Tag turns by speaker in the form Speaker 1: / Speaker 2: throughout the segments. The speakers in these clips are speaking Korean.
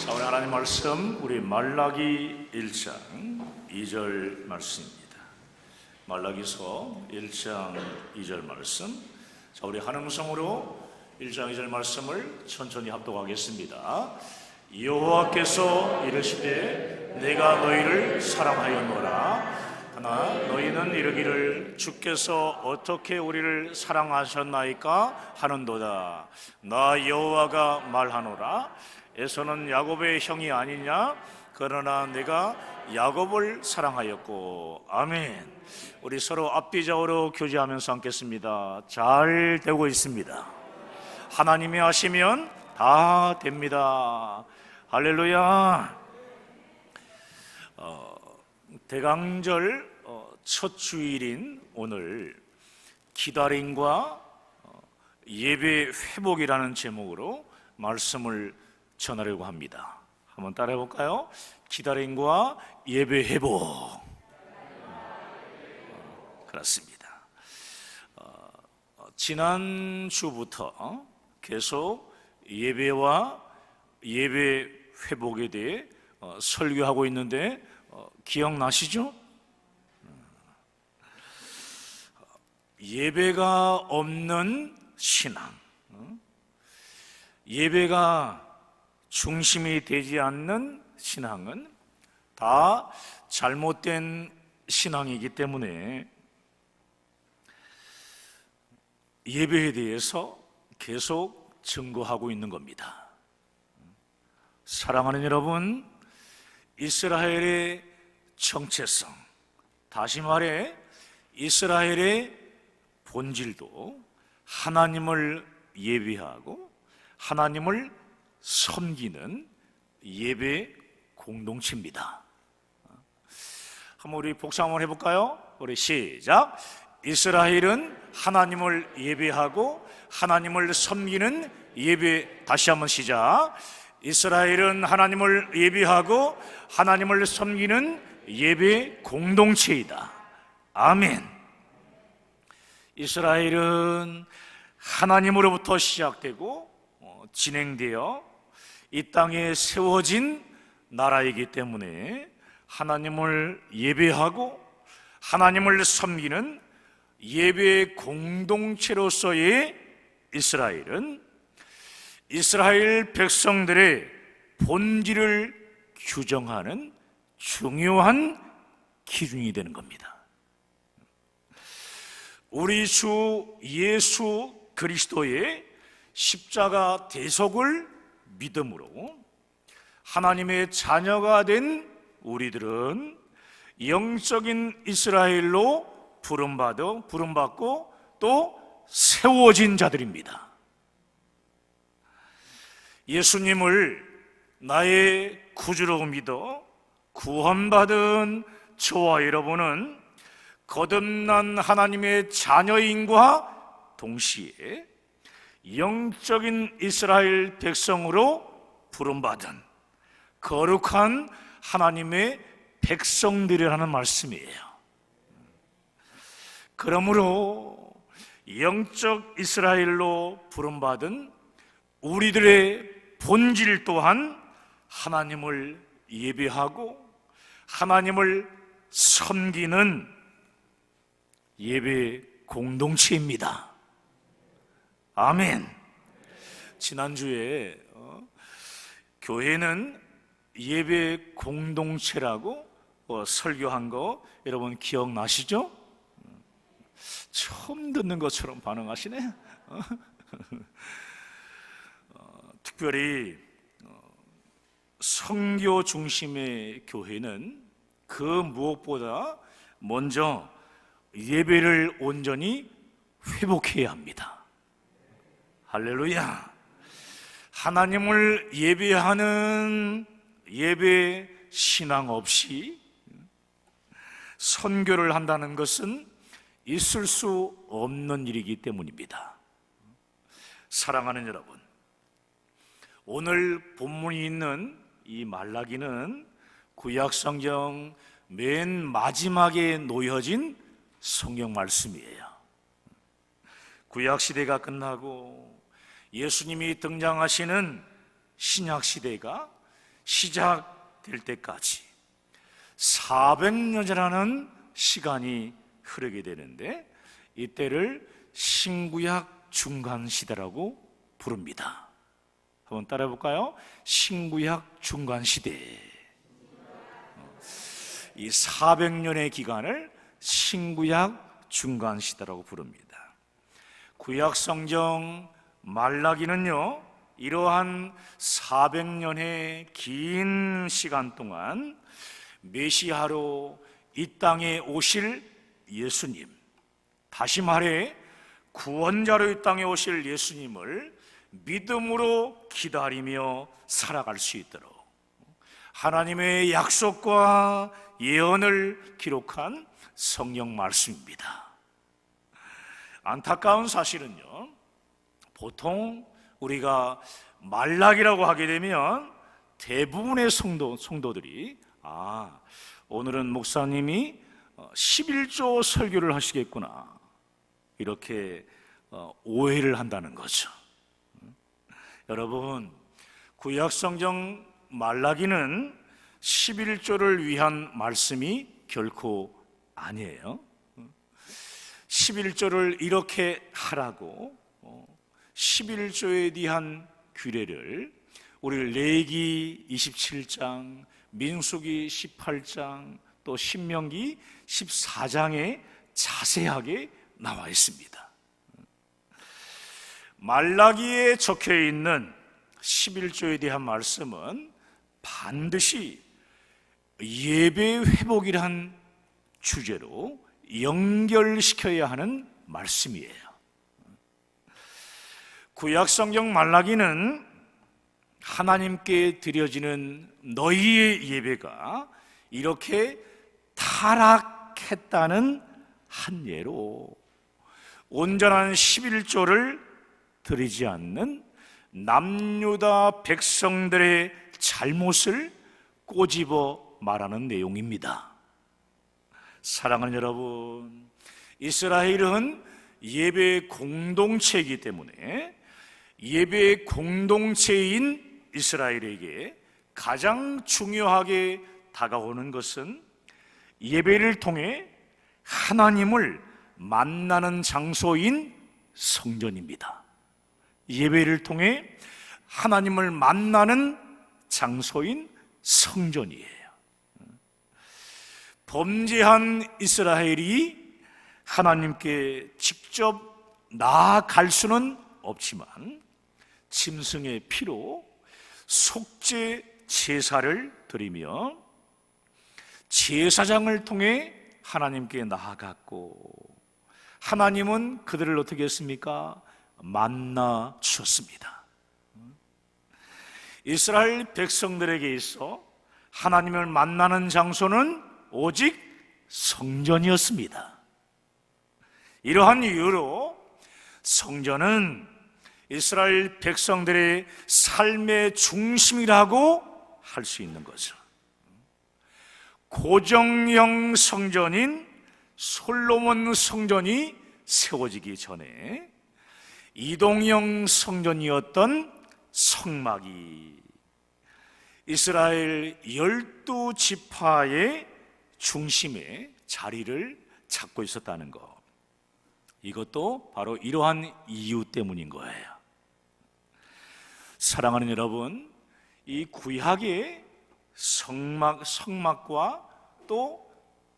Speaker 1: 자, 오늘 하나님 말씀 우리 말라기 1장 2절 말씀입니다. 말라기서 1장 2절 말씀. 자, 우리 한 음성으로 1장 2절 말씀을 천천히 합독하겠습니다. 여호와께서 이르시되 내가 너희를 사랑하였노라. 하나 너희는 이르기를 주께서 어떻게 우리를 사랑하셨나이까 하는도다. 나 여호와가 말하노라. 에서는 야곱의 형이 아니냐? 그러나 내가 야곱을 사랑하였고. 아멘. 우리 서로 앞뒤좌우로 교제하면서 앉겠습니다. 잘 되고 있습니다. 하나님이 하시면 다 됩니다. 할렐루야. 대강절 첫 주일인 오늘 기다림과 예배 회복이라는 제목으로 말씀을 전하려고 합니다. 한번 따라해 볼까요? 기다림과 예배 회복. 그렇습니다. 지난주부터 계속 예배와 예배 회복에 대해 설교하고 있는데 기억나시죠? 예배가 없는 신앙, 예배가 중심이 되지 않는 신앙은 다 잘못된 신앙이기 때문에 예배에 대해서 계속 증거하고 있는 겁니다. 사랑하는 여러분, 이스라엘의 정체성, 다시 말해 이스라엘의 본질도 하나님을 예배하고 하나님을 섬기는 예배 공동체입니다. 한번 우리 복사 한번 해볼까요? 우리 시작. 이스라엘은 하나님을 예배하고 하나님을 섬기는 예배. 다시 한번 시작. 이스라엘은 하나님을 예배하고 하나님을 섬기는 예배 공동체이다. 아멘. 이스라엘은 하나님으로부터 시작되고 진행되어 이 땅에 세워진 나라이기 때문에 하나님을 예배하고 하나님을 섬기는 예배 공동체로서의 이스라엘은 이스라엘 백성들의 본질을 규정하는 중요한 기준이 되는 겁니다. 우리 주 예수 그리스도의 십자가 대속을 믿음으로 하나님의 자녀가 된 우리들은 영적인 이스라엘로 부름받고 또 세워진 자들입니다. 예수님을 나의 구주로 믿어 구원받은 저와 여러분은 거듭난 하나님의 자녀인과 동시에 영적인 이스라엘 백성으로 부름받은 거룩한 하나님의 백성들이라는 말씀이에요. 그러므로 영적 이스라엘로 부름받은 우리들의 본질 또한 하나님을 예배하고 하나님을 섬기는 예배 공동체입니다. 아멘. 지난주에 교회는 예배 공동체라고 설교한 거 여러분 기억나시죠? 처음 듣는 것처럼 반응하시네. 특별히 선교 중심의 교회는 그 무엇보다 먼저 예배를 온전히 회복해야 합니다. 할렐루야. 하나님을 예배하는 예배 신앙 없이 선교를 한다는 것은 있을 수 없는 일이기 때문입니다. 사랑하는 여러분, 오늘 본문이 있는 이 말라기는 구약성경 맨 마지막에 놓여진 성경 말씀이에요. 구약시대가 끝나고 예수님이 등장하시는 신약시대가 시작될 때까지 400년이라는 시간이 흐르게 되는데, 이때를 신구약 중간시대라고 부릅니다. 한번 따라해 볼까요? 신구약 중간시대. 이 400년의 기간을 신구약 중간시대라고 부릅니다. 구약성경 말라기는요, 이러한 400년의 긴 시간 동안 메시아로 이 땅에 오실 예수님, 다시 말해 구원자로 이 땅에 오실 예수님을 믿음으로 기다리며 살아갈 수 있도록 하나님의 약속과 예언을 기록한 성경 말씀입니다. 안타까운 사실은요, 보통 우리가 말라기라고 하게 되면 대부분의 성도들이 오늘은 목사님이 11조 설교를 하시겠구나, 이렇게 오해를 한다는 거죠. 여러분, 구약성경 말라기는 11조를 위한 말씀이 결코 아니에요. 11조를 이렇게 하라고 11조에 대한 규례를 우리 레위기 27장, 민수기 18장, 또 신명기 14장에 자세하게 나와 있습니다. 말라기에 적혀 있는 11조에 대한 말씀은 반드시 예배 회복이란 주제로 연결시켜야 하는 말씀이에요. 구약성경 말라기는 하나님께 드려지는 너희의 예배가 이렇게 타락했다는 한 예로 온전한 11조를 드리지 않는 남유다 백성들의 잘못을 꼬집어 말하는 내용입니다. 사랑하는 여러분, 이스라엘은 예배 공동체이기 때문에 예배 공동체인 이스라엘에게 가장 중요하게 다가오는 것은 예배를 통해 하나님을 만나는 장소인 성전입니다. 예배를 통해 하나님을 만나는 장소인 성전이에요. 범죄한 이스라엘이 하나님께 직접 나아갈 수는 없지만 짐승의 피로 속죄 제사를 드리며 제사장을 통해 하나님께 나아갔고, 하나님은 그들을 어떻게 했습니까? 만나 주셨습니다. 이스라엘 백성들에게 있어 하나님을 만나는 장소는 오직 성전이었습니다. 이러한 이유로 성전은 이스라엘 백성들의 삶의 중심이라고 할 수 있는 거죠. 고정형 성전인 솔로몬 성전이 세워지기 전에 이동형 성전이었던 성막이 이스라엘 12지파의 중심에 자리를 잡고 있었다는 것, 이것도 바로 이러한 이유 때문인 거예요. 사랑하는 여러분, 이 구약의 성막과 또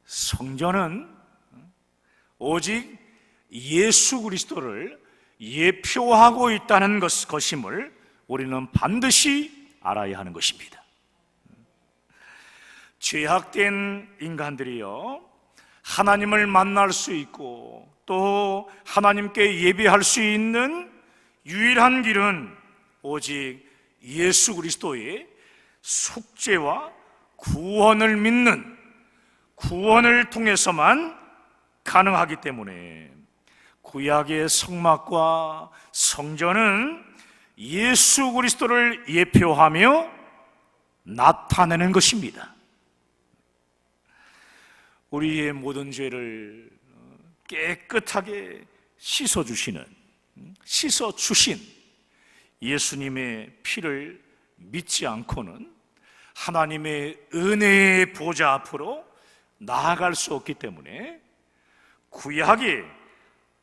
Speaker 1: 성전은 오직 예수 그리스도를 예표하고 있다는 것임을 우리는 반드시 알아야 하는 것입니다. 죄악된 인간들이요, 하나님을 만날 수 있고 또 하나님께 예배할 수 있는 유일한 길은 오직 예수 그리스도의 속죄와 구원을 믿는 구원을 통해서만 가능하기 때문에 구약의 성막과 성전은 예수 그리스도를 예표하며 나타내는 것입니다. 우리의 모든 죄를 깨끗하게 씻어주신 예수님의 피를 믿지 않고는 하나님의 은혜의 보좌 앞으로 나아갈 수 없기 때문에 구약의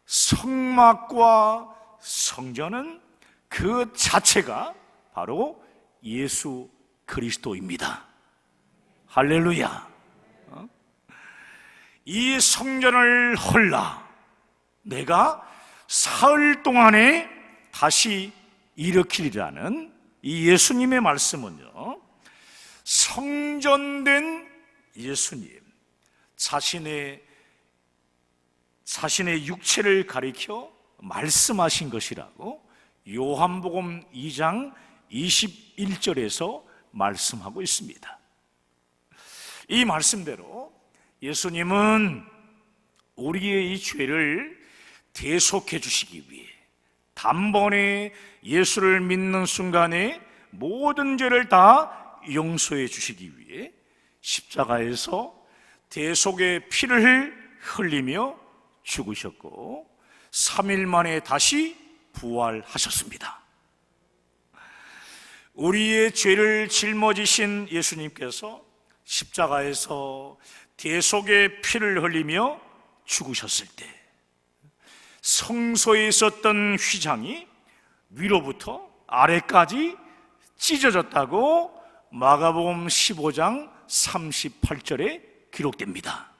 Speaker 1: 성막과 성전은 그 자체가 바로 예수 그리스도입니다. 할렐루야. 이 성전을 헐라 내가 사흘 동안에 다시 일으키리라는 이 예수님의 말씀은요, 성전된 예수님 자신의 육체를 가리켜 말씀하신 것이라고 요한복음 2장 21절에서 말씀하고 있습니다. 이 말씀대로 예수님은 우리의 이 죄를 대속해 주시기 위해 단번에 예수를 믿는 순간에 모든 죄를 다 용서해 주시기 위해 십자가에서 대속의 피를 흘리며 죽으셨고 3일 만에 다시 부활하셨습니다. 우리의 죄를 짊어지신 예수님께서 십자가에서 대속의 피를 흘리며 죽으셨을 때 성소에 있었던 휘장이 위로부터 아래까지 찢어졌다고 마가복음 15장 38절에 기록됩니다.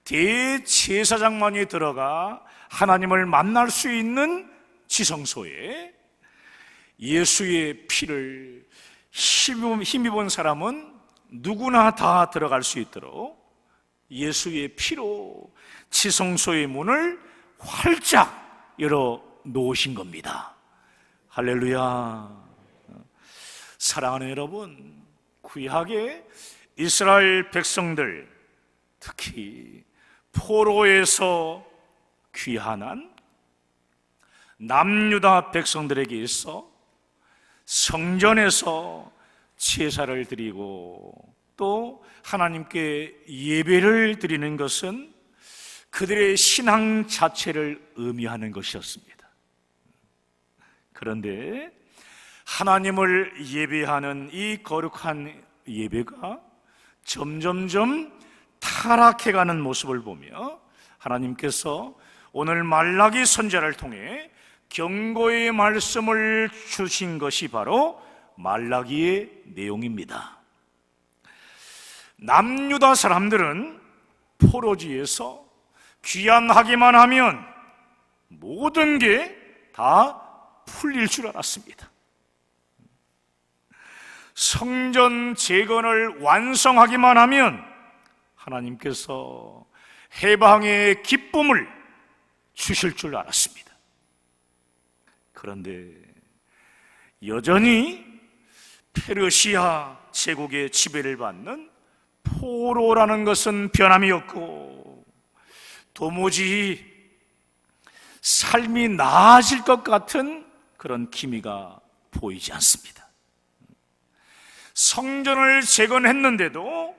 Speaker 1: 대제사장만이 들어가 하나님을 만날 수 있는 지성소에 예수의 피를 힘입은 사람은 누구나 다 들어갈 수 있도록 예수의 피로 지성소의 문을 활짝 열어 놓으신 겁니다. 할렐루야. 사랑하는 여러분, 구약의 이스라엘 백성들, 특히 포로에서 귀환한 남유다 백성들에게 있어 성전에서 제사를 드리고 또 하나님께 예배를 드리는 것은 그들의 신앙 자체를 의미하는 것이었습니다. 그런데 하나님을 예배하는 이 거룩한 예배가 점점점 타락해가는 모습을 보며 하나님께서 오늘 말라기 선지자를 통해 경고의 말씀을 주신 것이 바로 말라기의 내용입니다. 남유다 사람들은 포로지에서 귀환하기만 하면 모든 게 다 풀릴 줄 알았습니다. 성전 재건을 완성하기만 하면 하나님께서 해방의 기쁨을 주실 줄 알았습니다. 그런데 여전히 페르시아 제국의 지배를 받는 포로라는 것은 변함이 없고 도무지 삶이 나아질 것 같은 그런 기미가 보이지 않습니다. 성전을 재건했는데도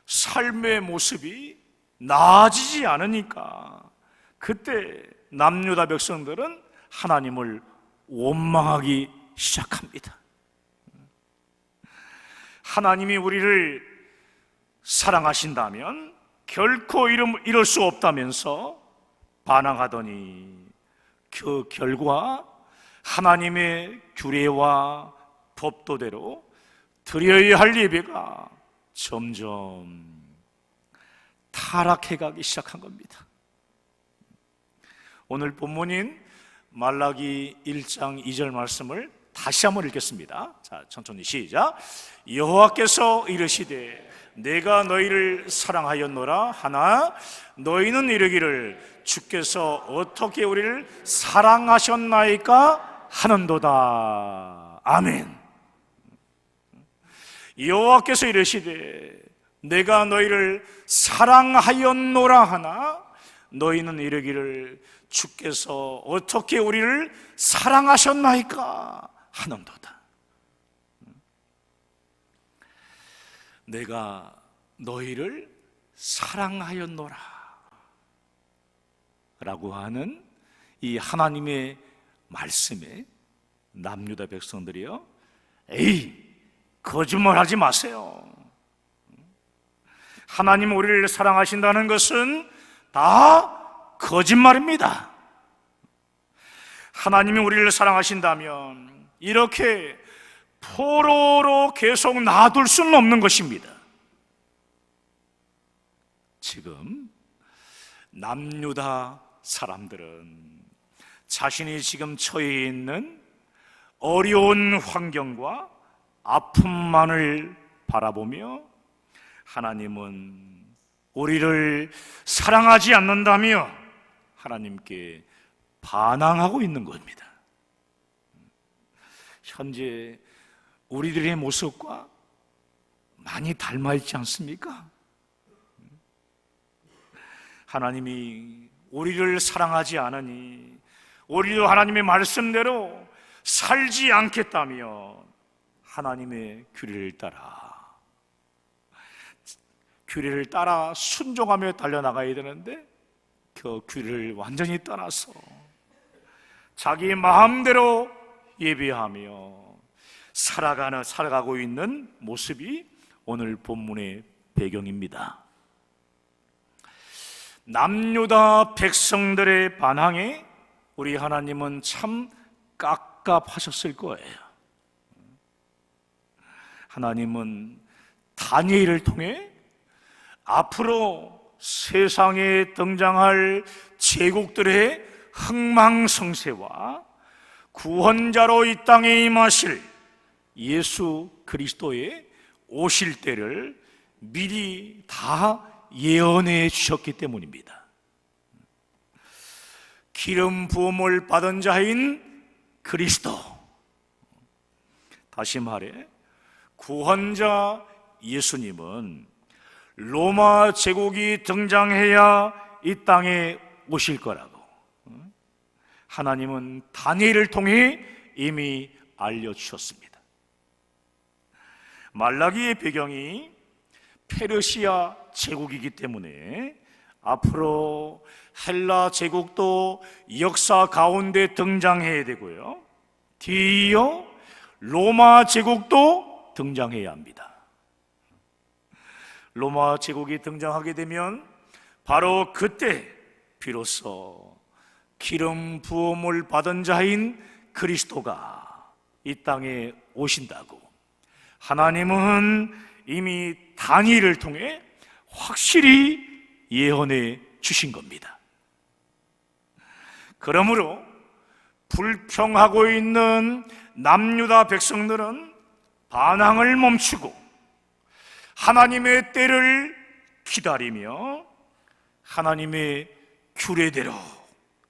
Speaker 1: 삶의 모습이 나아지지 않으니까 그때 남유다 백성들은 하나님을 원망하기 시작합니다. 하나님이 우리를 사랑하신다면 결코 이럴 수 없다면서 반항하더니 그 결과 하나님의 규례와 법도대로 드려야 할 예배가 점점 타락해가기 시작한 겁니다. 오늘 본문인 말라기 1장 2절 말씀을 다시 한번 읽겠습니다. 자, 천천히 시작. 여호와께서 이르시되 내가 너희를 사랑하였노라 하나 너희는 이르기를 주께서 어떻게 우리를 사랑하셨나이까 하는도다. 아멘. 여호와께서 이르시되 내가 너희를 사랑하였노라 하나 너희는 이르기를 주께서 어떻게 우리를 사랑하셨나이까 하는도다. 내가 너희를 사랑하였노라 라고 하는 이 하나님의 말씀에 남유다 백성들이요, 에이 거짓말하지 마세요. 하나님 우리를 사랑하신다는 것은 다 거짓말입니다. 하나님이 우리를 사랑하신다면 이렇게 포로로 계속 놔둘 수는 없는 것입니다. 지금 남유다 사람들은 자신이 지금 처해 있는 어려운 환경과 아픔만을 바라보며 하나님은 우리를 사랑하지 않는다며 하나님께 반항하고 있는 겁니다. 현재 우리들의 모습과 많이 닮아 있지 않습니까? 하나님이 우리를 사랑하지 않으니 우리도 하나님의 말씀대로 살지 않겠다며 하나님의 규례를 따라 순종하며 달려나가야 되는데 그 규례를 완전히 떠나서 자기 마음대로 예배하며 살아가고 있는 모습이 오늘 본문의 배경입니다. 남유다 백성들의 반항에 우리 하나님은 참 깝깝하셨을 거예요. 하나님은 다니엘을 통해 앞으로 세상에 등장할 제국들의 흥망성쇠와 구원자로 이 땅에 임하실 예수 그리스도의 오실 때를 미리 다 예언해 주셨기 때문입니다. 기름 부음을 받은 자인 그리스도, 다시 말해 구원자 예수님은 로마 제국이 등장해야 이 땅에 오실 거라고 하나님은 다니엘을 통해 이미 알려주셨습니다. 말라기의 배경이 페르시아 제국이기 때문에 앞으로 헬라 제국도 역사 가운데 등장해야 되고요, 뒤이어 로마 제국도 등장해야 합니다. 로마 제국이 등장하게 되면 바로 그때 비로소 기름 부음을 받은 자인 그리스도가 이 땅에 오신다고 하나님은 이미 다니엘을 통해 확실히 예언해 주신 겁니다. 그러므로 불평하고 있는 남유다 백성들은 반항을 멈추고 하나님의 때를 기다리며 하나님의 규례대로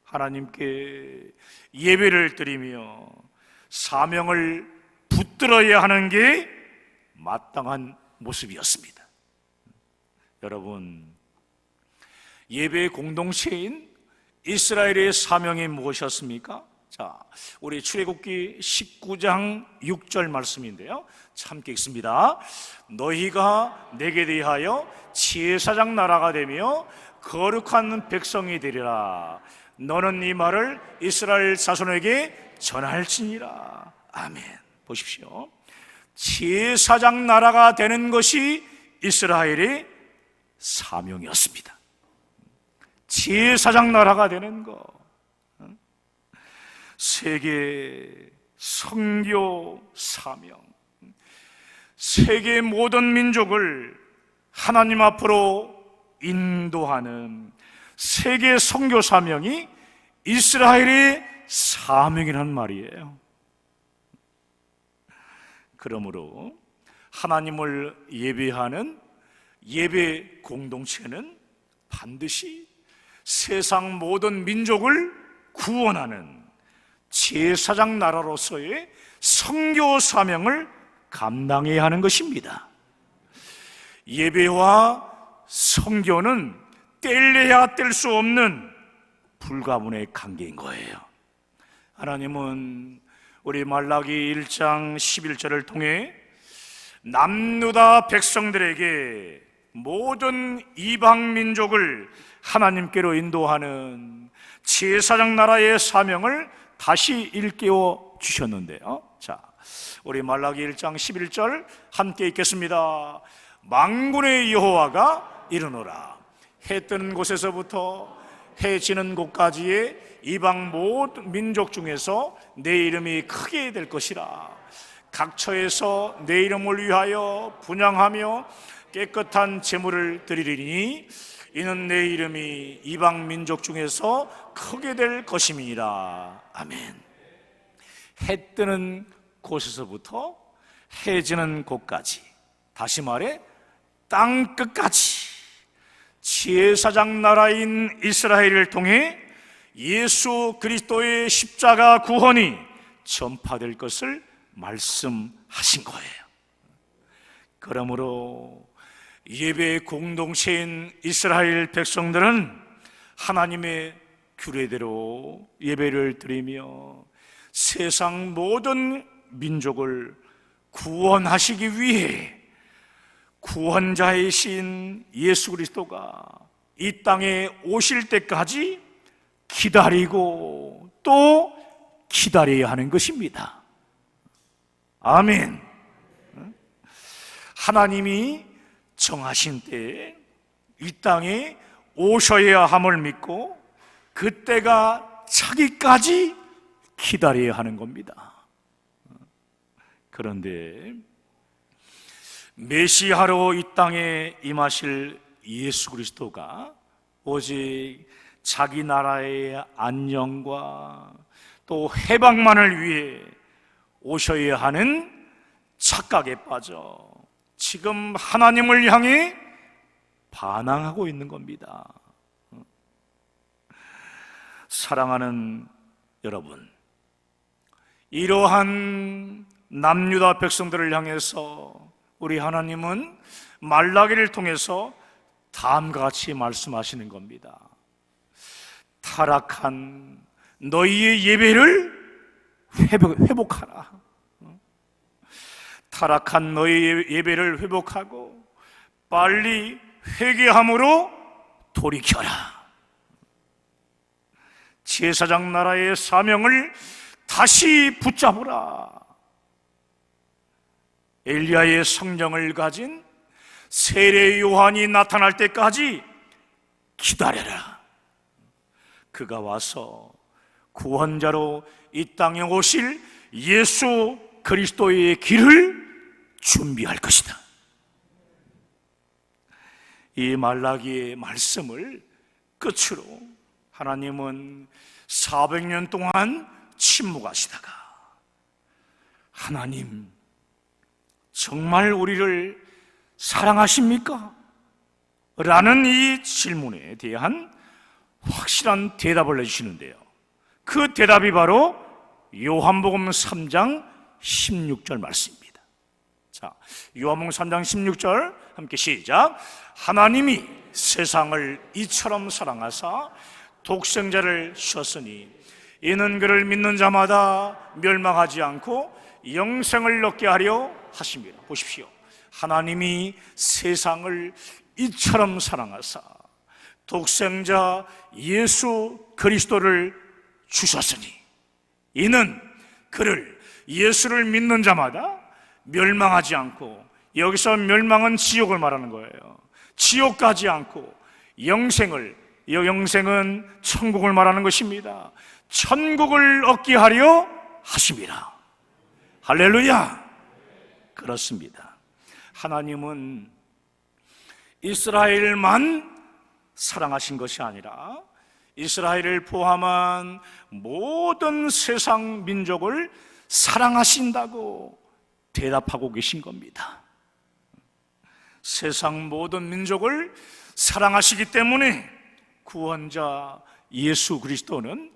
Speaker 1: 하나님께 예배를 드리며 사명을 붙들어야 하는 게 마땅한 모습이었습니다. 여러분, 예배 공동체인 이스라엘의 사명이 무엇이었습니까? 자, 우리 출애굽기 19장 6절 말씀인데요, 함께 읽습니다. 너희가 내게 대하여 제사장 나라가 되며 거룩한 백성이 되리라. 너는 이 말을 이스라엘 자손에게 전할지니라. 아멘. 보십시오. 제사장 나라가 되는 것이 이스라엘의 사명이었습니다. 제사장 나라가 되는 것, 세계 선교 사명, 세계 모든 민족을 하나님 앞으로 인도하는 세계 선교 사명이 이스라엘의 사명이라는 말이에요. 그러므로 하나님을 예배하는 예배 공동체는 반드시 세상 모든 민족을 구원하는 제사장 나라로서의 선교 사명을 감당해야 하는 것입니다. 예배와 선교는 뗄래야 뗄 수 없는 불가분의 관계인 거예요. 하나님은 우리 말라기 1장 11절을 통해 남유다 백성들에게 모든 이방 민족을 하나님께로 인도하는 제사장 나라의 사명을 다시 일깨워 주셨는데요. 자, 우리 말라기 1장 11절 함께 읽겠습니다. 만군의 여호와가 이르노라. 해 뜨는 곳에서부터 해 지는 곳까지의 이방 모든 민족 중에서 내 이름이 크게 될 것이라. 각처에서 내 이름을 위하여 분향하며 깨끗한 제물을 드리리니 이는 내 이름이 이방 민족 중에서 크게 될 것임이니라. 아멘. 해 뜨는 곳에서부터 해 지는 곳까지, 다시 말해 땅 끝까지 제사장 나라인 이스라엘을 통해 예수 그리스도의 십자가 구원이 전파될 것을 말씀하신 거예요. 그러므로 예배 공동체인 이스라엘 백성들은 하나님의 규례대로 예배를 드리며 세상 모든 민족을 구원하시기 위해 구원자이신 예수 그리스도가 이 땅에 오실 때까지 기다리고 또 기다려야 하는 것입니다. 아멘. 하나님이 정하신 때에 이 땅에 오셔야 함을 믿고 그때가 차기까지 기다려야 하는 겁니다. 그런데 메시아로 이 땅에 임하실 예수 그리스도가 오직 자기 나라의 안녕과 또 해방만을 위해 오셔야 하는 착각에 빠져 지금 하나님을 향해 반항하고 있는 겁니다. 사랑하는 여러분, 이러한 남유다 백성들을 향해서 우리 하나님은 말라기를 통해서 다음과 같이 말씀하시는 겁니다. 타락한 너희의 예배를 회복하라. 타락한 너희의 예배를 회복하고 빨리 회개함으로 돌이켜라. 제사장 나라의 사명을 다시 붙잡으라. 엘리야의 성령을 가진 세례 요한이 나타날 때까지 기다려라. 그가 와서 구원자로 이 땅에 오실 예수 그리스도의 길을 준비할 것이다. 이 말라기의 말씀을 끝으로 하나님은 400년 동안 침묵하시다가 하나님 정말 우리를 사랑하십니까? 라는 이 질문에 대한 확실한 대답을 해주시는데요, 그 대답이 바로 요한복음 3장 16절 말씀입니다. 자, 요한복음 3장 16절 함께 시작. 하나님이 세상을 이처럼 사랑하사 독생자를 주셨으니 이는 그를 믿는 자마다 멸망하지 않고 영생을 얻게 하려 하십니다. 보십시오. 하나님이 세상을 이처럼 사랑하사 독생자 예수 그리스도를 주셨으니 이는 그를, 예수를 믿는 자마다 멸망하지 않고, 여기서 멸망은 지옥을 말하는 거예요. 지옥 가지 않고 영생을, 이 영생은 천국을 말하는 것입니다. 천국을 얻게 하려 하십니다. 할렐루야. 그렇습니다. 하나님은 이스라엘만 사랑하신 것이 아니라 이스라엘을 포함한 모든 세상 민족을 사랑하신다고 대답하고 계신 겁니다. 세상 모든 민족을 사랑하시기 때문에 구원자 예수 그리스도는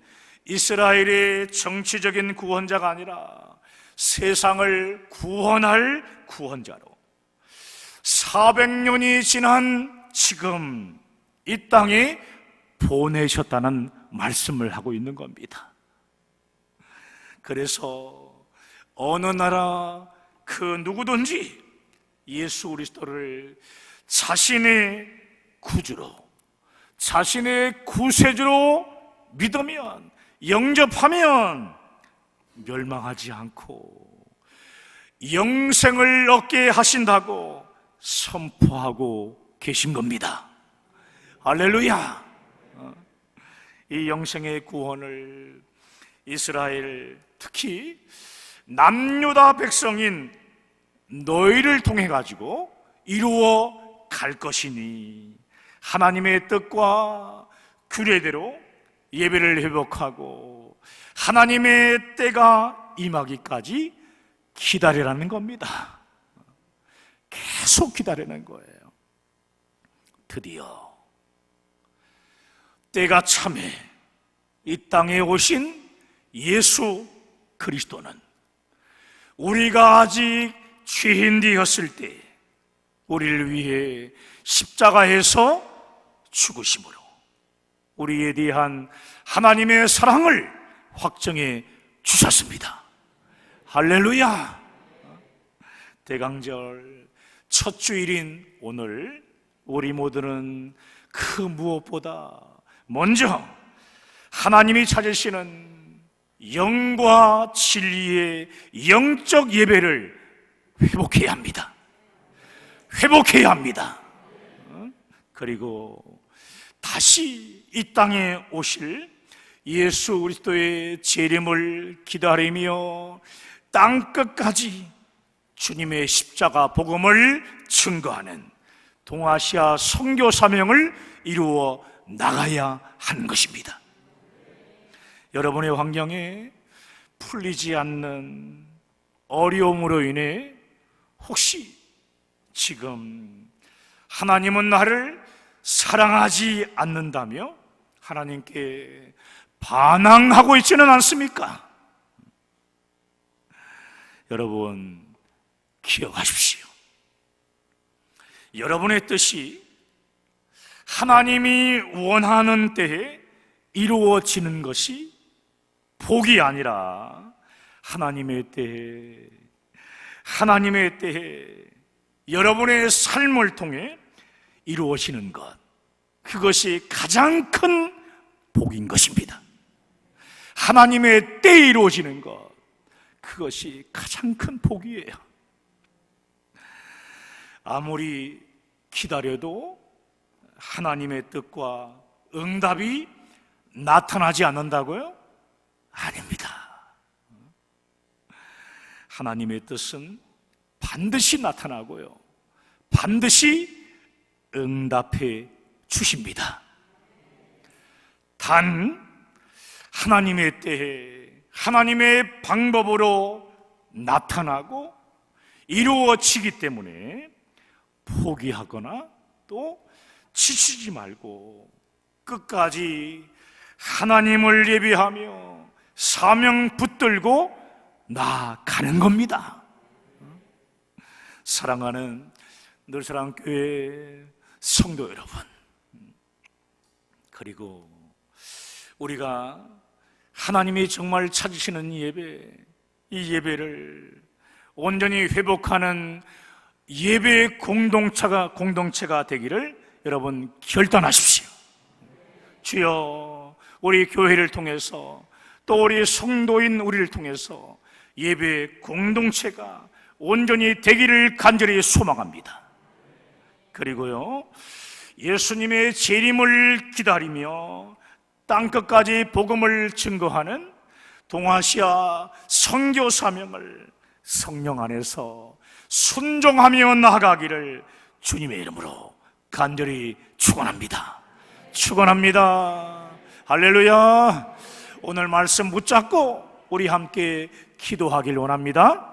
Speaker 1: 이스라엘의 정치적인 구원자가 아니라 세상을 구원할 구원자로 400년이 지난 지금 이 땅에 보내셨다는 말씀을 하고 있는 겁니다. 그래서 어느 나라 그 누구든지 예수 그리스도를 자신의 구주로, 자신의 구세주로 믿으면, 영접하면 멸망하지 않고 영생을 얻게 하신다고 선포하고 계신 겁니다. 할렐루야! 이 영생의 구원을 이스라엘, 특히 남유다 백성인 너희를 통해 가지고 이루어 갈 것이니 하나님의 뜻과 규례대로 예배를 회복하고 하나님의 때가 임하기까지 기다리라는 겁니다. 계속 기다리는 거예요. 드디어 때가 참해 이 땅에 오신 예수 그리스도는 우리가 아직 죄인 되었을 때 우리를 위해 십자가에서 죽으심으로 우리에 대한 하나님의 사랑을 확정해 주셨습니다. 할렐루야! 대강절 첫 주일인 오늘 우리 모두는 그 무엇보다 먼저 하나님이 찾으시는 영과 진리의 영적 예배를 회복해야 합니다. 회복해야 합니다. 그리고 다시 이 땅에 오실 예수 그리스도의 재림을 기다리며 땅끝까지 주님의 십자가 복음을 증거하는 동아시아 선교 사명을 이루어 나가야 하는 것입니다. 여러분의 환경에 풀리지 않는 어려움으로 인해 혹시 지금 하나님은 나를 사랑하지 않는다며 하나님께 반항하고 있지는 않습니까? 여러분 기억하십시오. 여러분의 뜻이 하나님이 원하는 때에 이루어지는 것이 복이 아니라 하나님의 때에 여러분의 삶을 통해 이루어지는 것, 그것이 가장 큰 복인 것입니다. 하나님의 때에 이루어지는 것, 그것이 가장 큰 복이에요. 아무리 기다려도 하나님의 뜻과 응답이 나타나지 않는다고요? 아닙니다. 하나님의 뜻은 반드시 나타나고요, 반드시 응답해 주십니다. 단 하나님의 때에 하나님의 방법으로 나타나고 이루어지기 때문에 포기하거나 또 지치지 말고 끝까지 하나님을 예배하며 사명 붙들고 나아가는 겁니다. 사랑하는 늘사랑교회 성도 여러분, 그리고 우리가 하나님이 정말 찾으시는 예배, 이 예배를 온전히 회복하는 예배의 공동체가 되기를 여러분 결단하십시오. 주여, 우리 교회를 통해서 또 우리 성도인 우리를 통해서 예배 공동체가 온전히 되기를 간절히 소망합니다. 그리고요, 예수님의 재림을 기다리며 땅끝까지 복음을 증거하는 동아시아 선교 사명을 성령 안에서 순종하며 나아가기를 주님의 이름으로 간절히 축원합니다. 축원합니다. 할렐루야. 오늘 말씀 붙잡고 우리 함께 기도하길 원합니다.